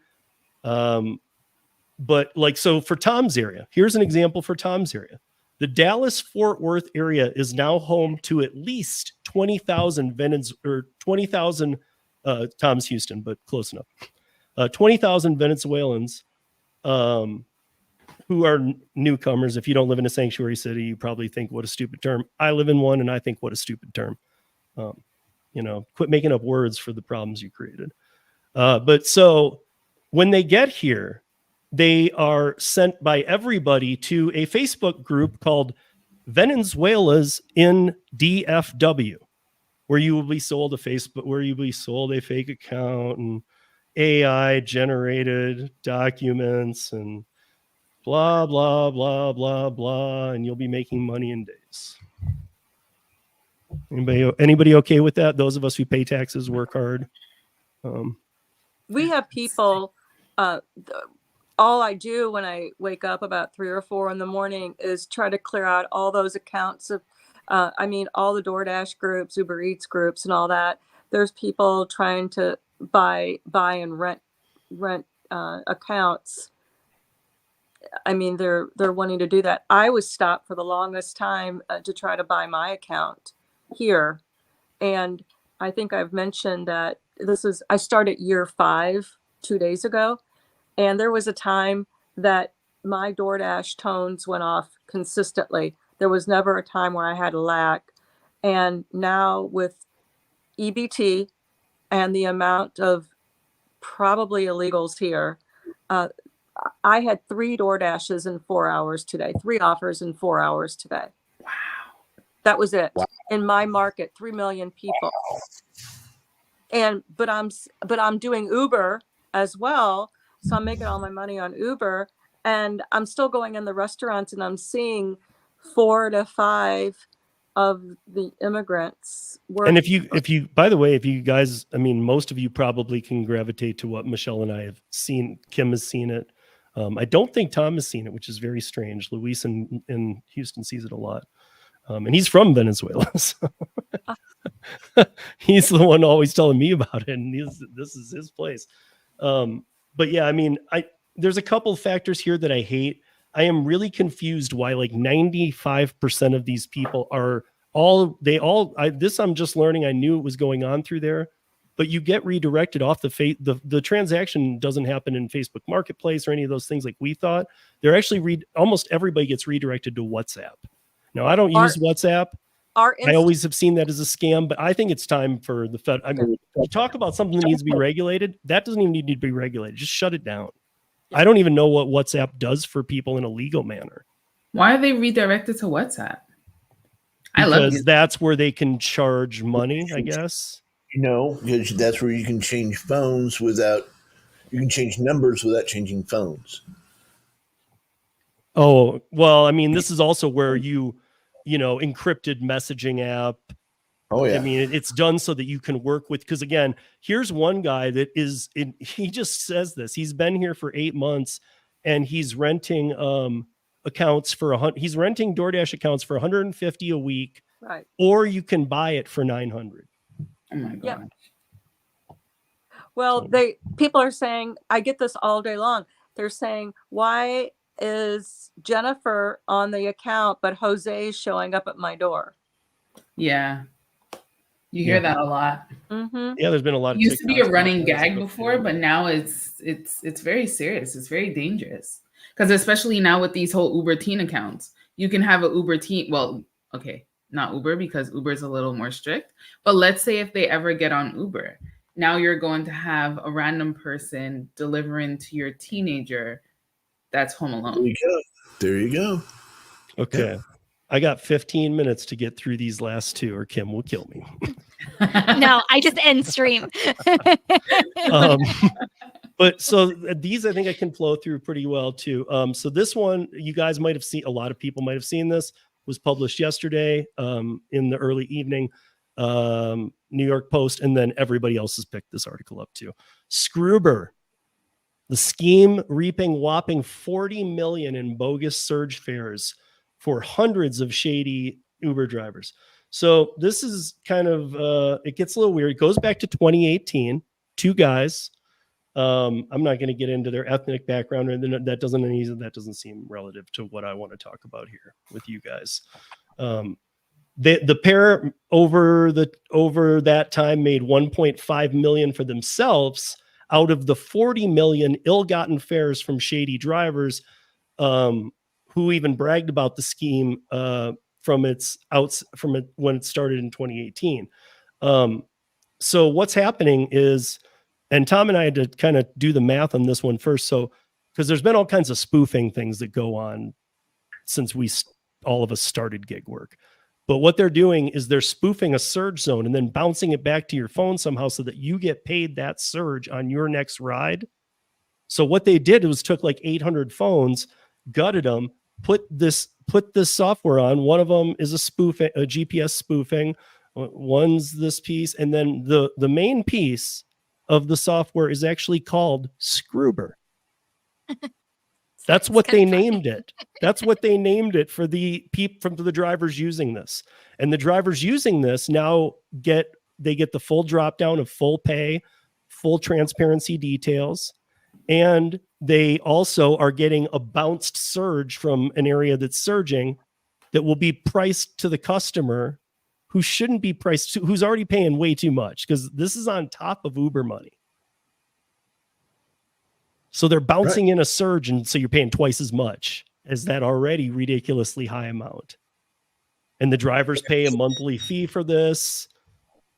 But so for Tom's area, here's an example for Tom's area. The Dallas-Fort Worth area is now home to at least 20,000 20,000, Tom's Houston, but close enough. 20,000 Venezuelans, who are newcomers. If you don't live in a sanctuary city, you probably think, what a stupid term. I live in one and I think, what a stupid term. Quit making up words for the problems you created. But so when they get here, they are sent by everybody to a Facebook group called Venezuela's in DFW, where you will be sold a fake account and AI generated documents and blah, blah, blah, blah, blah, and you'll be making money in days. Anybody okay with that? Those of us who pay taxes, work hard. We have people, all I do when I wake up about 3 or 4 in the morning is try to clear out all those accounts of, all the DoorDash groups, Uber Eats groups and all that. There's people trying to buy and rent accounts. They're wanting to do that. I was stopped for the longest time to try to buy my account here. And I think I've mentioned that I started year 5 2 days ago. And there was a time that my DoorDash tones went off consistently. There was never a time where I had a lack. And now with EBT and the amount of probably illegals here, I had 3 DoorDashes in 4 hours today, 3 offers in 4 hours today. Wow. That was it. Wow. In my market, 3 million people. But I'm doing Uber as well. So I'm making all my money on Uber, and I'm still going in the restaurants and I'm seeing 4 to 5 of the immigrants working. And if you, by the way, if you guys, most of you probably can gravitate to what Michelle and I have seen. Kim has seen it. I don't think Tom has seen it, which is very strange. Luis in Houston sees it a lot. And he's from Venezuela. So he's the one always telling me about it. And this is his place. But yeah, there's a couple of factors here that I hate. I am really confused why 95% of these people are I'm just learning. I knew it was going on through there, but you get redirected off the transaction doesn't happen in Facebook Marketplace or any of those things like we thought. They're actually almost everybody gets redirected to WhatsApp. Now, I don't use WhatsApp. I always have seen that as a scam, but I think it's time for the Fed. You talk about something that needs to be regulated. That doesn't even need to be regulated. Just shut it down. I don't even know what WhatsApp does for people in a legal manner. Why are they redirected to WhatsApp? Because that's where they can charge money, I guess. Because that's where you can change phones you can change numbers without changing phones. Oh, well, this is also where encrypted messaging app, Oh yeah. I mean, it's done so that you can work with, because again, here's one guy that he just says this. He's been here for 8 months and he's renting accounts for he's renting DoorDash accounts for 150 a week, Right. or you can buy it for 900. Oh my god. Yep. Well, people are saying, I get this all day long. They're saying, why is Jennifer on the account, but Jose is showing up at my door? Yeah. You hear that a lot. Mm-hmm. Yeah, there's been a lot of It used to be a TikToks running about that gag stuff, before, too. but now it's very serious. It's very dangerous. Because especially now with these whole Uber teen accounts, you can have an Uber teen. Well, okay, not Uber, because Uber is a little more strict. But let's say if they ever get on Uber, now you're going to have a random person delivering to your teenager that's home alone. There you go. Okay. Yeah. I got 15 minutes to get through these last two, or Kim will kill me. No, I just end stream. But so these, I think I can flow through pretty well too. So this one, you guys might have seen, a lot of people might have seen this, was published yesterday in the early evening, New York Post, and then everybody else has picked this article up too. Scroober, the scheme reaping whopping 40 million in bogus surge fares for hundreds of shady Uber drivers. So this is kind of, it gets a little weird. It goes back to 2018, two guys. I'm not going to get into their ethnic background, and that doesn't seem relative to what I want to talk about here with you guys. The pair over that time made 1.5 million for themselves out of the 40 million ill-gotten fares from shady drivers, who even bragged about the scheme when it started in 2018. So what's happening is, and Tom and I had to kind of do the math on this one first. So, because there's been all kinds of spoofing things that go on since all of us started gig work. But what they're doing is they're spoofing a surge zone and then bouncing it back to your phone somehow so that you get paid that surge on your next ride. So what they did was took like 800 phones, gutted them, put this software on. One of them is a GPS spoofing. One's this piece. And then the main piece of the software is actually called Scroober. That's what they named it. That's what they named it for the drivers using this. And the drivers using this now get the full drop down of full pay, full transparency details, and they also are getting a bounced surge from an area that's surging that will be priced to the customer who shouldn't be priced to, who's already paying way too much, because this is on top of Uber money. So they're bouncing in a surge, and so you're paying twice as much as that already ridiculously high amount. And the drivers pay a monthly fee for this.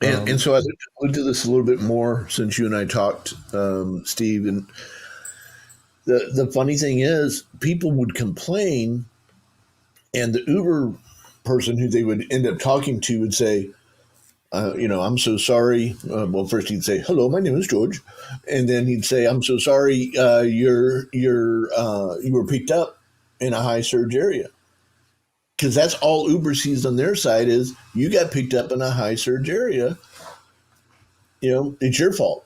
And so I looked at this a little bit more since you and I talked, Steve. And the funny thing is, people would complain, and the Uber person who they would end up talking to would say, I'm so sorry. Well, first he'd say, "Hello, my name is George," and then he'd say, "I'm so sorry. You were picked up in a high surge area," because that's all Uber sees on their side is you got picked up in a high surge area. It's your fault.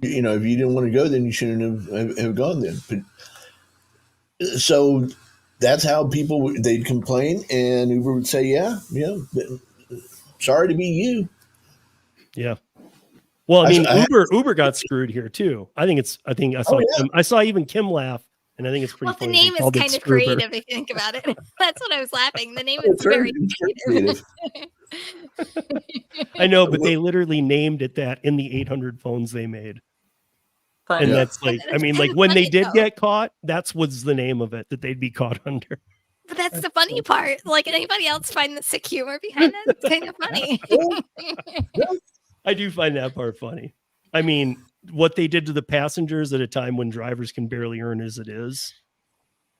If you didn't want to go, then you shouldn't have gone then. But, so that's how they'd complain, and Uber would say, "Yeah. Sorry to be you." Yeah. Well, I mean, Uber got screwed here too. I saw even Kim laugh, and I think it's pretty funny. The name is kind of creative if you think about it. That's what I was laughing. The name is very creative. I know, but they literally named it that in the 800 phones they made. Funny. And that's like, I mean, like when they did get caught, that's what's the name of it that they'd be caught under. But that's the funny part. Like, anybody else find the sick humor behind that? It's kind of funny. I do find that part funny. I mean, what they did to the passengers at a time when drivers can barely earn as it is,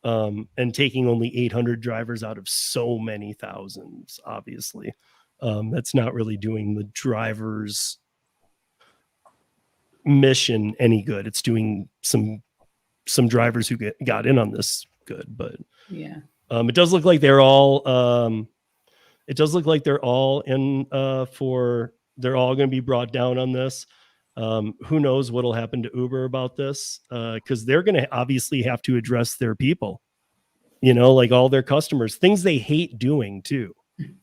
and taking only 800 drivers out of so many thousands, obviously, that's not really doing the drivers' mission any good. It's doing some drivers who got in on this good, but yeah. It does look like they're all It does look like they're all in they're all going to be brought down on this. Who knows what'll happen to Uber about this? Because they're going to obviously have to address their people, like all their customers, things they hate doing too.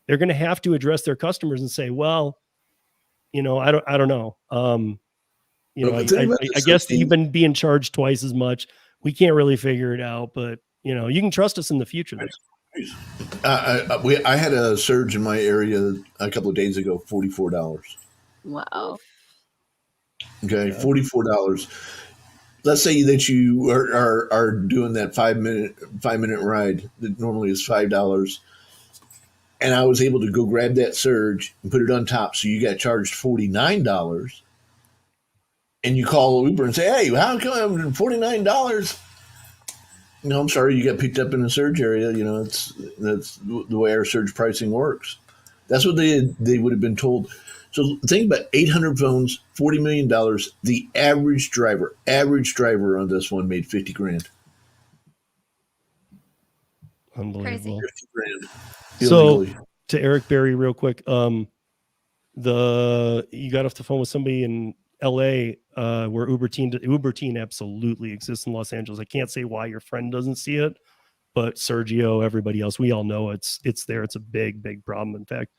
They're going to have to address their customers and say, well, I don't know. I guess you've been being charged twice as much. We can't really figure it out, but you can trust us in the future. I had a surge in my area a couple of days ago, $44. Wow. Okay, $44. Let's say that you are doing that 5 minute ride that normally is $5, and I was able to go grab that surge and put it on top, so you got charged $49, and you call Uber and say, "Hey, how come $49?" No, I'm sorry, you got picked up in a surge area. That's the way our surge pricing works. That's what they would have been told. So think about 800 phones, $40 million. The average driver on this one made 50 grand. Unbelievable. 50 grand. So to Eric Berry real quick, you got off the phone with somebody in LA where Uber Teen absolutely exists in Los Angeles. I can't say why your friend doesn't see it, but Sergio, everybody else, we all know it's there. It's a big problem, in fact.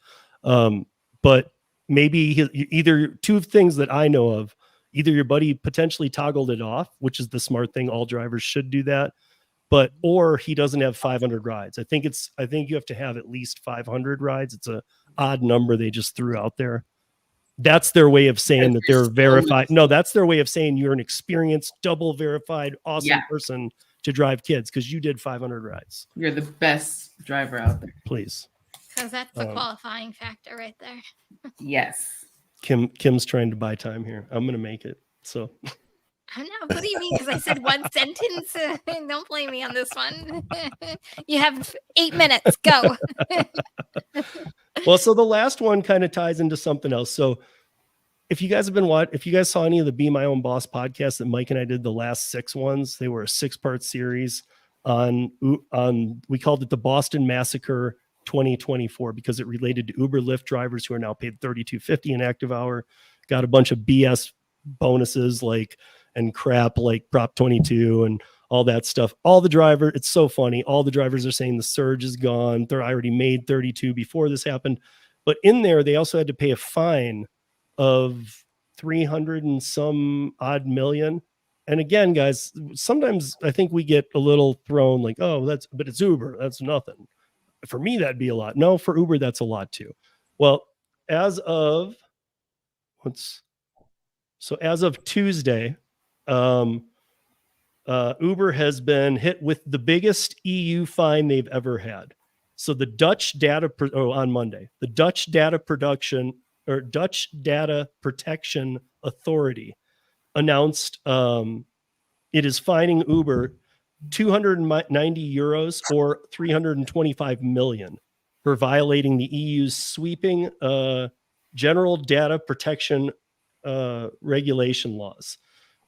But maybe either two things that I know of, either your buddy potentially toggled it off, which is the smart thing. All drivers should do that. Or he doesn't have 500 rides. I think you have to have at least 500 rides. It's a odd number they just threw out there. That's their way of saying that they're verified. No, that's their way of saying you're an experienced, double verified, awesome person to drive kids because you did 500 rides. You're the best driver out there. Please. Because that's the qualifying factor right there. Yes. Kim's trying to buy time here. I'm going to make it. So. I know. What do you mean? Because I said one sentence. Don't blame me on this one. You have 8 minutes. Go. Well, so the last one kind of ties into something else. So if you guys saw any of the Be My Own Boss podcasts that Mike and I did, the last 6 ones, they were a 6-part series on we called it the Boston Massacre 2024 because it related to Uber Lyft drivers who are now paid $32.50 an active hour, got a bunch of BS bonuses and crap like Prop 22 and all that stuff. It's so funny. All the drivers are saying the surge is gone. I already made 32 before this happened. But in there, they also had to pay a fine of 300 and some odd million. And again, guys, sometimes I think we get a little thrown like, but it's Uber. That's nothing. For me, that'd be a lot. No, for Uber, that's a lot too. Well, as of Tuesday, Uber has been hit with the biggest EU fine they've ever had. So the Dutch on Monday, the Dutch Data Protection Authority announced it is fining Uber 290 euros or 325 million for violating the EU's sweeping general data protection regulation laws.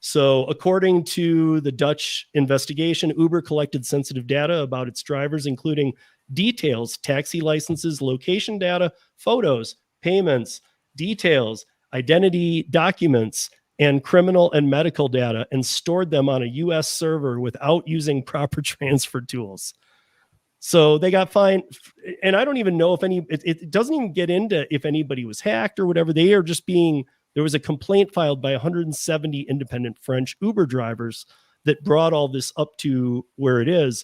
So according to the Dutch investigation, Uber collected sensitive data about its drivers, including details, taxi licenses, location data, photos, payments, details, identity documents, and criminal and medical data, and stored them on a US server without using proper transfer tools. So they got fined, and I don't even know if it doesn't even get into if anybody was hacked or whatever. They are just there was a complaint filed by 170 independent French Uber drivers that brought all this up to where it is.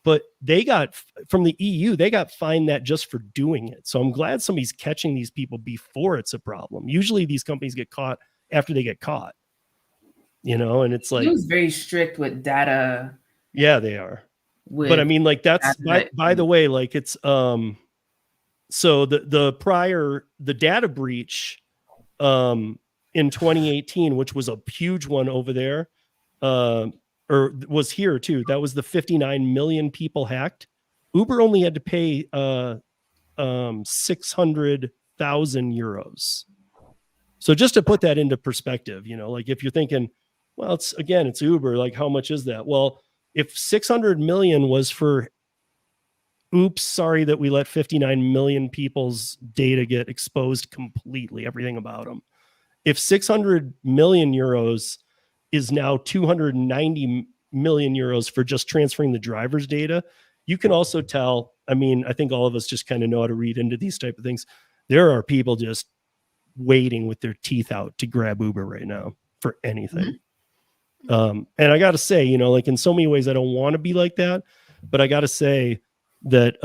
But they got, from the EU, they got fined that just for doing it. So I'm glad somebody's catching these people before it's a problem. Usually these companies get caught after they get caught, and it's like. It was very strict with data. Yeah, they are. But I mean, like that's, by the way, like it's, so the data breach in 2018, which was a huge one over there, or was here too. That was the 59 million people hacked. Uber only had to pay 600,000 euros. So just to put that into perspective, like if you're thinking, well, it's Uber, like how much is that? Well, if 600 million was for oops, sorry that we let 59 million people's data get exposed completely, everything about them. If 600 million euros is now 290 million euros for just transferring the driver's data, you can also tell, I mean, I think all of us just kind of know how to read into these type of things. There are people just waiting with their teeth out to grab Uber right now for anything. And I got to say, you know, like in so many ways, I don't want to be like that, but I got to say that,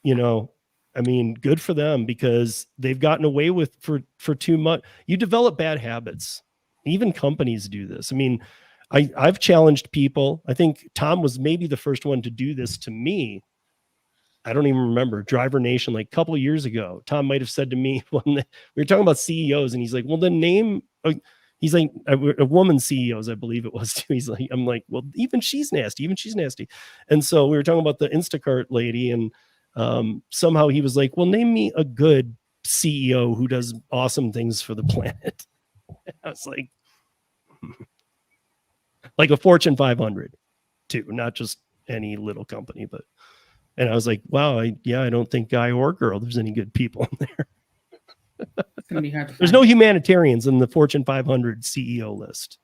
you know, I mean, good for them because they've gotten away with for too much. You develop bad habits. Even companies do this. I mean, I've challenged people. I think Tom was maybe the first one to do this to me. I don't even remember. Driver Nation, like a couple of years ago, Tom might have said to me when we were talking about CEOs, and he's like, "Well, then name." He's like, a woman CEOs, I believe it was too. He's like, I'm like, well, even she's nasty. And so we were talking about the Instacart lady, and somehow he was like, well, name me a good CEO who does awesome things for the planet. I was like a Fortune 500 too, not just any little company, but, and I was like, wow, I don't think guy or girl, there's any good people in there. It's gonna be hard to There's find. no humanitarians in the Fortune 500 CEO list.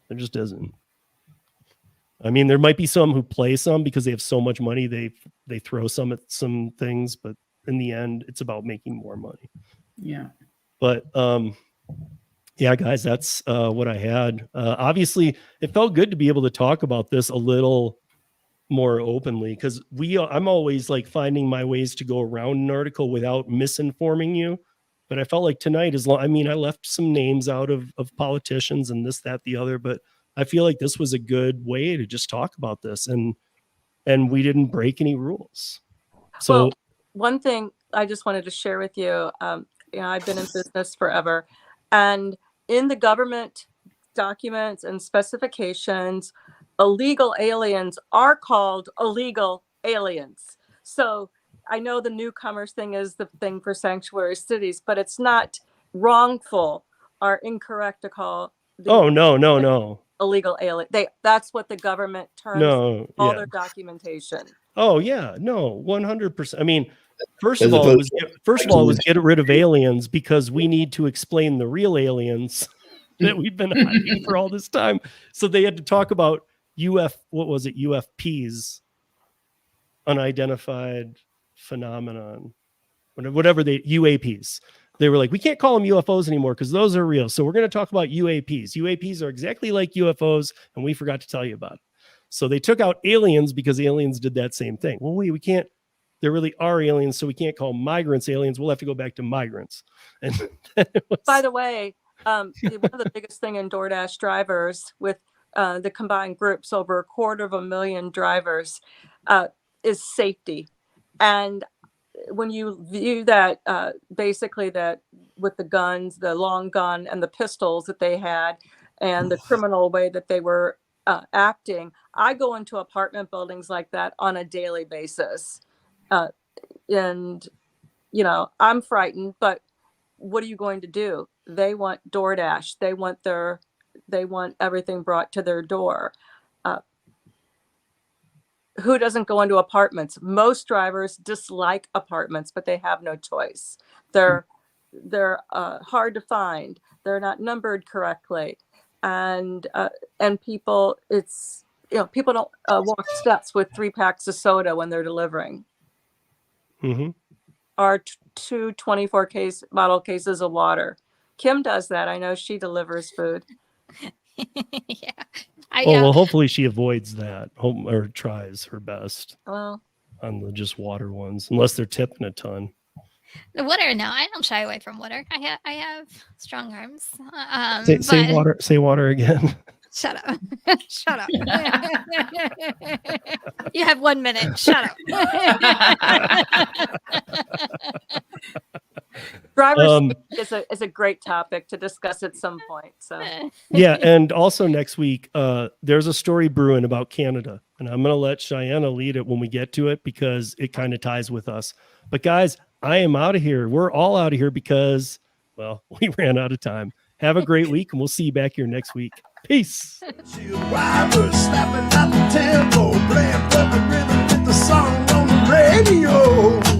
There just isn't. I mean, there might be some who play some because they have so much money, they throw some at some things, but in the end, it's about making more money. Yeah. But yeah, guys, that's what I had. Obviously, it felt good to be able to talk about this a little more openly because I'm always like finding my ways to go around an article without misinforming you. But I felt like tonight I left some names out of politicians and this, that, the other, but I feel like this was a good way to just talk about this and we didn't break any rules. So Well, one thing I just wanted to share with you, I've been in business forever, and in the government documents and specifications, illegal aliens are called illegal aliens. So I know the newcomers thing is the thing for sanctuary cities, but it's not wrongful or incorrect to call no. illegal alien. That's what the government terms all their documentation. Oh yeah, no, 100%. I mean, first of all, it was get rid of aliens because we need to explain the real aliens that we've been hiding for all this time. So they had to talk about UFPs, unidentified phenomenon, whatever UAPs. They were like, we can't call them UFOs anymore because those are real. So we're going to talk about UAPs. UAPs are exactly like UFOs, and we forgot to tell you about it. So they took out aliens because aliens did that same thing. Well, we can't. There really are aliens, so we can't call migrants aliens. We'll have to go back to migrants. And by the way, one of the biggest thing in DoorDash drivers with the combined groups, over 250,000 drivers, is safety. And when you view that, basically that with the guns, the long gun and the pistols that they had and the criminal way that they were acting, I go into apartment buildings like that on a daily basis. And, you know, I'm frightened, but what are you going to do? They want DoorDash. They want everything brought to their door. Who doesn't go into apartments? Most drivers dislike apartments, but they have no choice. They're hard to find. They're not numbered correctly, and people, people don't walk steps with 3 packs of soda when they're delivering. Mm-hmm. Or 2 24-case bottle cases of water. Kim does that. I know she delivers food. Yeah. Well, hopefully she avoids that or tries her best. Well, on the just water ones, unless they're tipping a ton. The water, no, I don't shy away from water. I have strong arms. Say water again. Shut up. Shut up. You have 1 minute. Shut up. Drivers is a great topic to discuss at some point. So yeah, and also next week, there's a story brewing about Canada, and I'm going to let Cheyenne lead it when we get to it because it kind of ties with us. But guys, I am out of here. We're all out of here because, well, we ran out of time. Have a great week, and we'll see you back here next week. Peace. Snapping at the tempo, playing for the rhythm with the song on the radio.